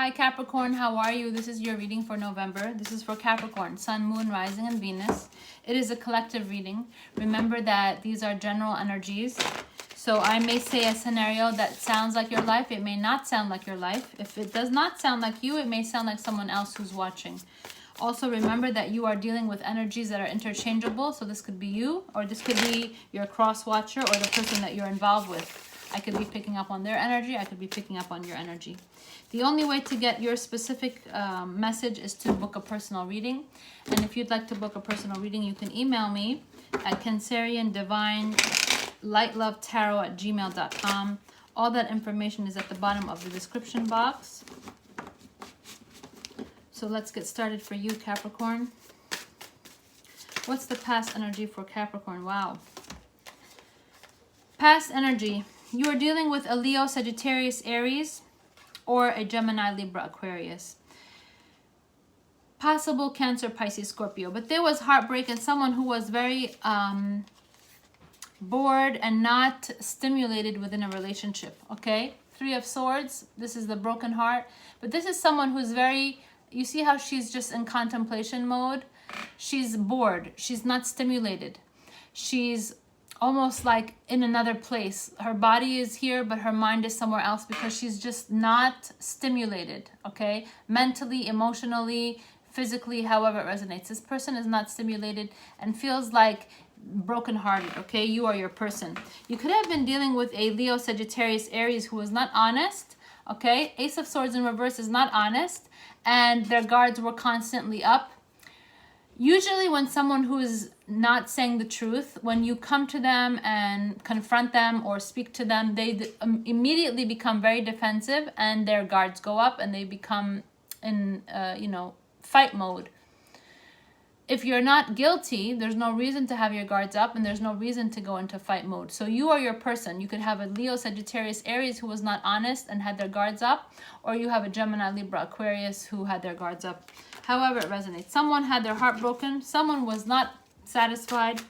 Hi Capricorn, how are you? This is your reading for November. This is for Capricorn, Sun, Moon, Rising, and Venus. It is a collective reading. Remember that these are general energies. So I may say a scenario that sounds like your life. It may not sound like your life. If it does not sound like you, it may sound like someone else who's watching. Also remember that you are dealing with energies that are interchangeable. So this could be you, or this could be your cross watcher, or the person that you're involved with. I could be picking up on their energy. I could be picking up on your energy. The only way to get your specific message is to book a personal reading. And if you'd like to book a personal reading, you can email me at canceriandivinelightlovetarot@gmail.com. All that information is at the bottom of the description box. So let's get started for you, Capricorn. What's the past energy for Capricorn? Wow. Past energy. You are dealing with a Leo, Sagittarius, Aries, or a Gemini, Libra, Aquarius. Possible Cancer, Pisces, Scorpio. But there was heartbreak and someone who was very bored and not stimulated within a relationship, okay? Three of Swords. This is the broken heart. But this is someone who's very... You see how she's just in contemplation mode? She's bored. She's not stimulated. She's almost like in another place. Her body is here, but her mind is somewhere else because she's just not stimulated, okay? Mentally, emotionally, physically, however it resonates. This person is not stimulated and feels like brokenhearted, okay? You are your person. You could have been dealing with a Leo, Sagittarius, Aries who was not honest, okay? Ace of Swords in reverse is not honest, and their guards were constantly up. Usually when someone who is not saying the truth, when you come to them and confront them or speak to them, they immediately become very defensive and their guards go up and they become in, fight mode. If you're not guilty, there's no reason to have your guards up and there's no reason to go into fight mode. So you are your person. You could have a Leo, Sagittarius, Aries who was not honest and had their guards up, or you have a Gemini, Libra, Aquarius who had their guards up. However it resonates. Someone had their heart broken. Someone was not satisfied,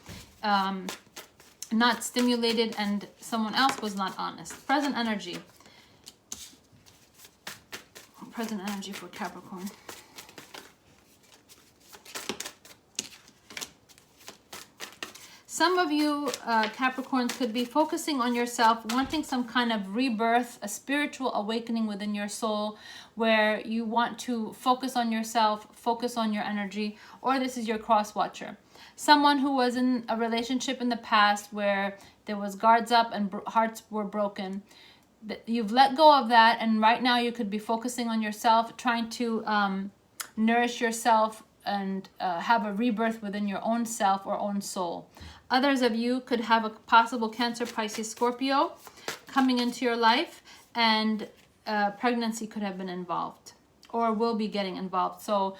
not stimulated, and someone else was not honest. Present energy. Present energy for Capricorn. Some of you Capricorns could be focusing on yourself, wanting some kind of rebirth, a spiritual awakening within your soul, where you want to focus on yourself, focus on your energy, or this is your cross watcher. Someone who was in a relationship in the past where there was guards up and hearts were broken. You've let go of that, and right now you could be focusing on yourself, trying to nourish yourself and have a rebirth within your own self or own soul. Others of you could have a possible Cancer, Pisces, Scorpio coming into your life, and pregnancy could have been involved or will be getting involved. So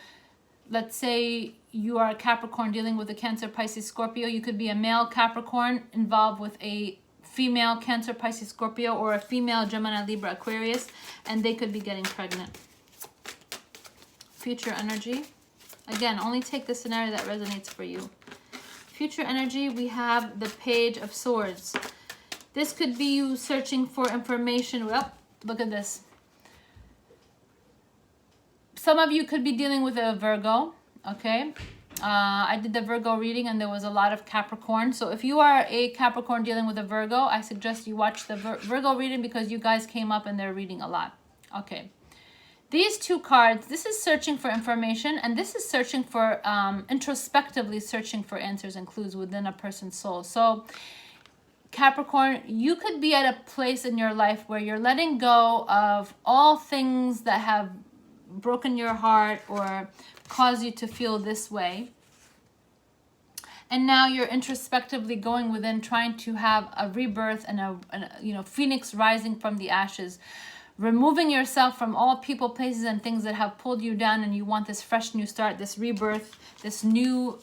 let's say you are a Capricorn dealing with a Cancer, Pisces, Scorpio. You could be a male Capricorn involved with a female Cancer, Pisces, Scorpio, or a female Gemini, Libra, Aquarius, and they could be getting pregnant. Future energy. Again, only take the scenario that resonates for you. Future energy, we have the Page of Swords. This could be you searching for information. Well, look at this. Some of you could be dealing with a Virgo, okay? I did the Virgo reading and there was a lot of Capricorn. So if you are a Capricorn dealing with a Virgo, I suggest you watch the Virgo reading because you guys came up in their reading a lot. Okay. These two cards, this is searching for information, and this is searching for, introspectively searching for answers and clues within a person's soul. So, Capricorn, you could be at a place in your life where you're letting go of all things that have broken your heart or caused you to feel this way. And now you're introspectively going within, trying to have a rebirth and a phoenix rising from the ashes. Removing yourself from all people, places, and things that have pulled you down, and you want this fresh new start, this rebirth, this new,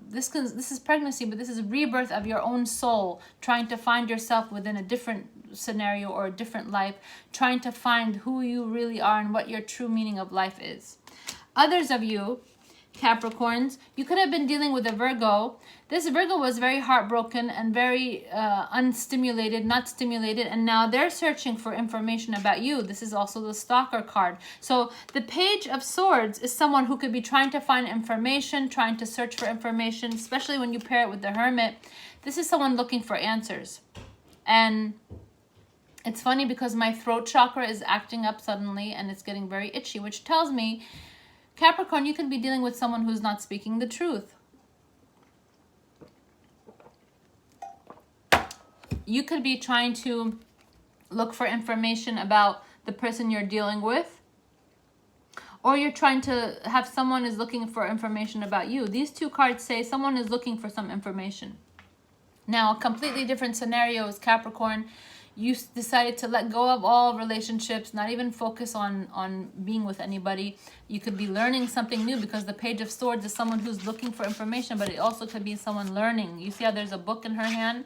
this is pregnancy, but this is a rebirth of your own soul, trying to find yourself within a different scenario or a different life, trying to find who you really are and what your true meaning of life is. Others of you Capricorns. You could have been dealing with a Virgo. This Virgo was very heartbroken and very unstimulated, not stimulated, and now they're searching for information about you. This is also the Stalker card. So the Page of Swords is someone who could be trying to find information, trying to search for information, especially when you pair it with the Hermit. This is someone looking for answers. And it's funny because my throat chakra is acting up suddenly and it's getting very itchy, which tells me, Capricorn, you could be dealing with someone who's not speaking the truth. You could be trying to look for information about the person you're dealing with, or you're trying to have someone is looking for information about you. These two cards say someone is looking for some information. Now, a completely different scenario is Capricorn. You decided to let go of all relationships, not even focus on being with anybody. You could be learning something new because the Page of Swords is someone who's looking for information, but it also could be someone learning. You see how there's a book in her hand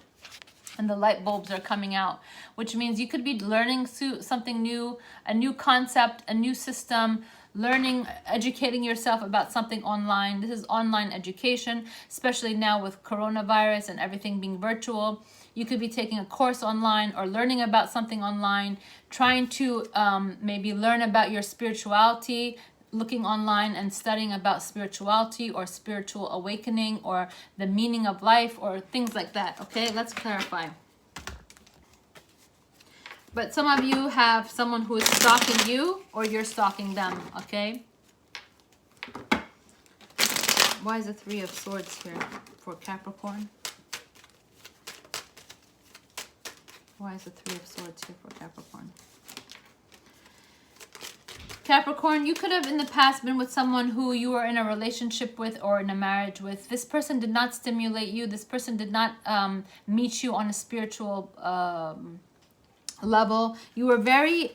and the light bulbs are coming out, which means you could be learning something new, a new concept, a new system, learning, educating yourself about something online. This is online education, especially now with coronavirus and everything being virtual. You could be taking a course online or learning about something online, trying to maybe learn about your spirituality, looking online and studying about spirituality or spiritual awakening or the meaning of life or things like that. Okay, let's clarify. But some of you have someone who is stalking you or you're stalking them, okay? Why is the Three of Swords here for Capricorn? Why is the Three of Swords here for Capricorn? Capricorn, you could have in the past been with someone who you were in a relationship with or in a marriage with. This person did not stimulate you. This person did not meet you on a spiritual level. You were very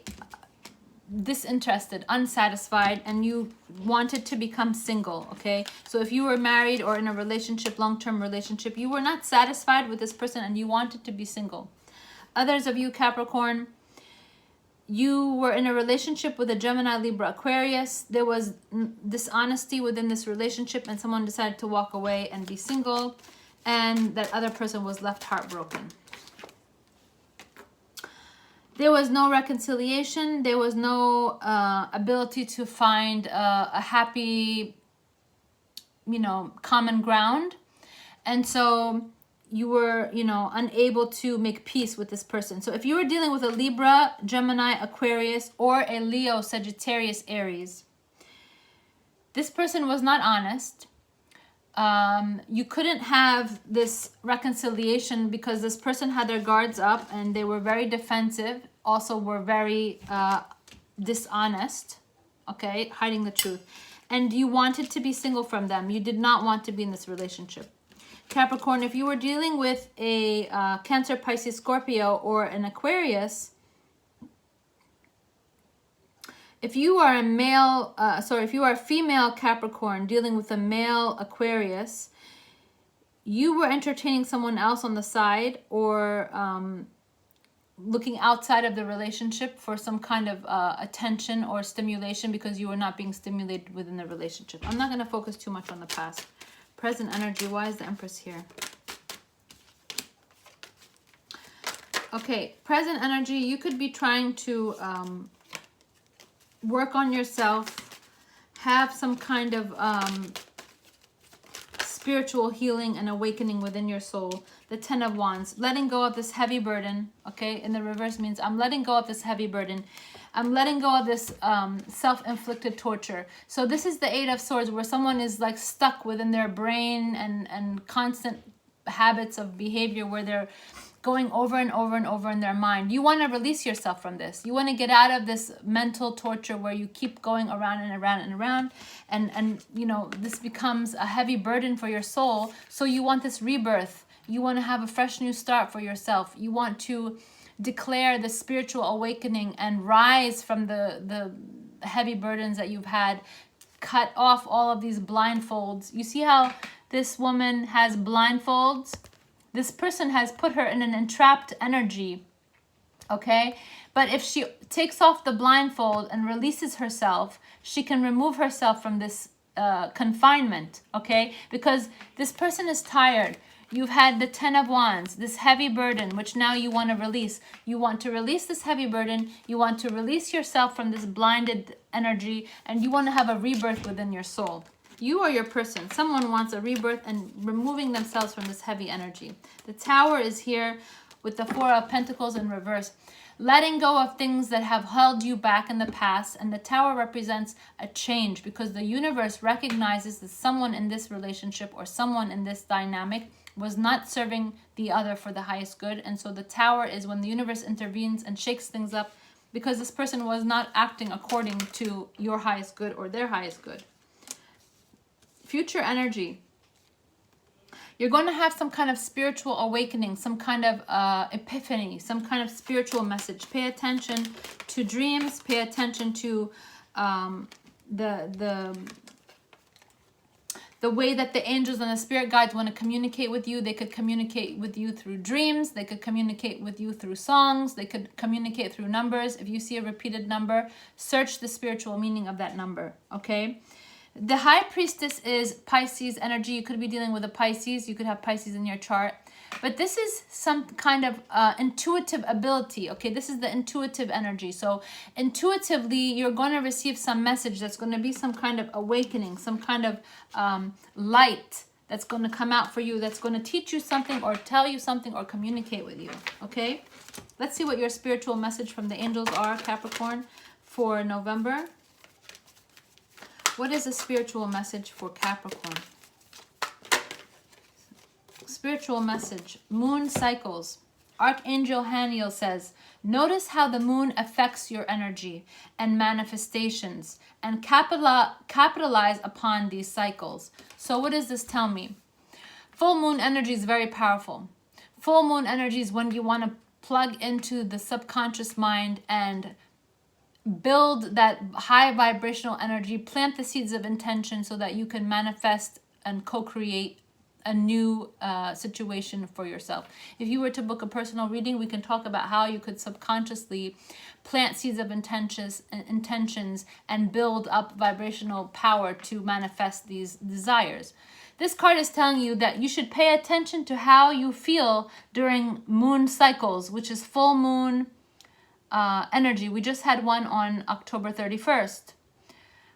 disinterested, unsatisfied, and you wanted to become single, okay? So if you were married or in a relationship, long-term relationship, you were not satisfied with this person and you wanted to be single. Others of you, Capricorn, you were in a relationship with a Gemini, Libra, Aquarius. There was dishonesty within this relationship and someone decided to walk away and be single, and that other person was left heartbroken. There was no reconciliation. There was no ability to find a happy, common ground. And so you were, unable to make peace with this person. So if you were dealing with a Libra, Gemini, Aquarius, or a Leo, Sagittarius, Aries, this person was not honest. You couldn't have this reconciliation because this person had their guards up and they were very defensive, also were very dishonest, okay, hiding the truth. And you wanted to be single from them. You did not want to be in this relationship. Capricorn, if you were dealing with a Cancer, Pisces, Scorpio, or an Aquarius, if you are a male, if you are a female Capricorn dealing with a male Aquarius, you were entertaining someone else on the side or looking outside of the relationship for some kind of attention or stimulation because you were not being stimulated within the relationship. I'm not going to focus too much on the past. Present energy, why is the Empress here? Okay, present energy, you could be trying to work on yourself, have some kind of spiritual healing and awakening within your soul. The Ten of Wands, letting go of this heavy burden, okay? In the reverse means I'm letting go of this heavy burden. I'm letting go of this self-inflicted torture. So this is the Eight of Swords where someone is like stuck within their brain and constant habits of behavior where they're going over and over and over in their mind. You want to release yourself from this. You want to get out of this mental torture where you keep going around and around and around and this becomes a heavy burden for your soul. So you want this rebirth. You want to have a fresh new start for yourself. You want to declare the spiritual awakening and rise from the heavy burdens that you've had. Cut off all of these blindfolds. You see how this woman has blindfolds? This person has put her in an entrapped energy, okay? But if she takes off the blindfold and releases herself, she can remove herself from this confinement, okay? Because this person is tired. You've had the 10 of Wands, this heavy burden, which now you want to release. You want to release this heavy burden. You want to release yourself from this blinded energy, and you want to have a rebirth within your soul. You or your person, someone wants a rebirth and removing themselves from this heavy energy. The Tower is here with the Four of Pentacles in reverse. Letting go of things that have held you back in the past. And the Tower represents a change, because the universe recognizes that someone in this relationship or someone in this dynamic was not serving the other for the highest good. And so the Tower is when the universe intervenes and shakes things up, because this person was not acting according to your highest good or their highest good. Future energy. You're going to have some kind of spiritual awakening, some kind of epiphany, some kind of spiritual message. Pay attention to dreams. Pay attention to the way that the angels and the spirit guides want to communicate with you. They could communicate with you through dreams. They could communicate with you through songs. They could communicate through numbers. If you see a repeated number, search the spiritual meaning of that number, okay? The High Priestess is Pisces energy. You could be dealing with a Pisces. You could have Pisces in your chart. But this is some kind of intuitive ability, okay? This is the intuitive energy. So intuitively, you're going to receive some message that's going to be some kind of awakening, some kind of light that's going to come out for you, that's going to teach you something or tell you something or communicate with you, okay? Let's see what your spiritual message from the angels are, Capricorn, for November. What is a spiritual message for Capricorn? Spiritual message, moon cycles. Archangel Haniel says, notice how the moon affects your energy and manifestations, and capitalize upon these cycles. So what does this tell me? Full moon energy is very powerful. Full moon energy is when you want to plug into the subconscious mind and build that high vibrational energy, plant the seeds of intention so that you can manifest and co-create a new situation for yourself. If you were to book a personal reading, we can talk about how you could subconsciously plant seeds of intentions and build up vibrational power to manifest these desires. This card is telling you that you should pay attention to how you feel during moon cycles, which is full moon energy. We just had one on October 31st.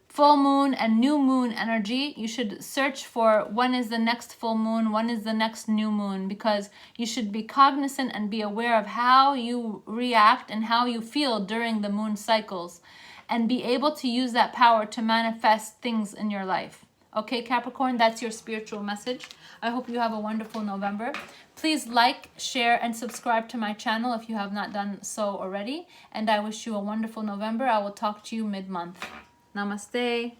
Full moon and new moon energy. You should search for when is the next full moon, when is the next new moon, because you should be cognizant and be aware of how you react and how you feel during the moon cycles, and be able to use that power to manifest things in your life. Okay, Capricorn, that's your spiritual message. I hope you have a wonderful November. Please like, share, and subscribe to my channel if you have not done so already. And I wish you a wonderful November. I will talk to you mid-month. Namaste.